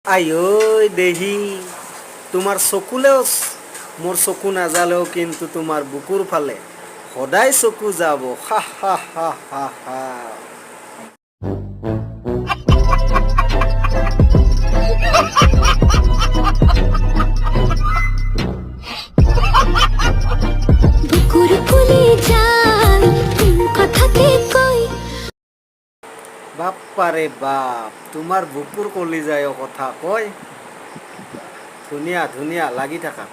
আইঐ দেহি তোমার চকুলেও মোর চকু নাজালেও কিন্তু তোমার বুকুর ফালে সদায় চকু যাব হা হা হা হা হা বুকুর ফুলে যায় কোন কথাকে কই বাপ্পারে বাপ তোমার বুকুর কলি যায় কথা কয় ধুনীয়া ধুনীয়া লাগি থাকা